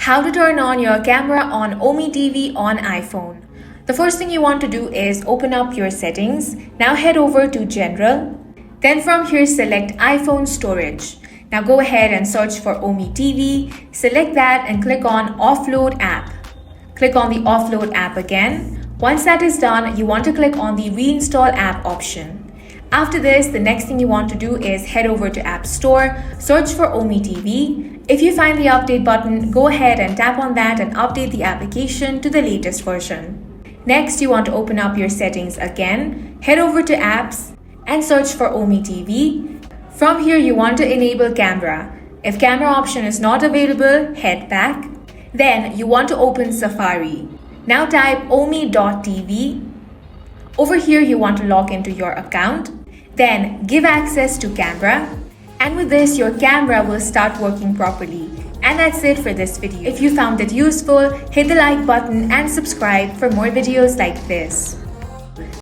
How to turn on your camera on Ome TV on iPhone. The first thing you want to do is open up your settings. Now head over to General. Then from here select iPhone Storage. Now go ahead and search for Ome TV. Select that and click on Offload App. Click on the Offload app again. Once that is done, you want to click on the Reinstall App option. After this, the next thing you want to do is head over to App Store, search for Ome TV. If you find the update button, go ahead and tap on that and update the application to the latest version. Next, you want to open up your settings again, head over to Apps and search for Ome TV. From here, you want to enable camera. If camera option is not available, head back. Then you want to open Safari. Now type ome.tv. Over here, you want to log into your account. Then give access to camera. And with this, your camera will start working properly. And that's it for this video. If you found it useful, hit the like button and subscribe for more videos like this.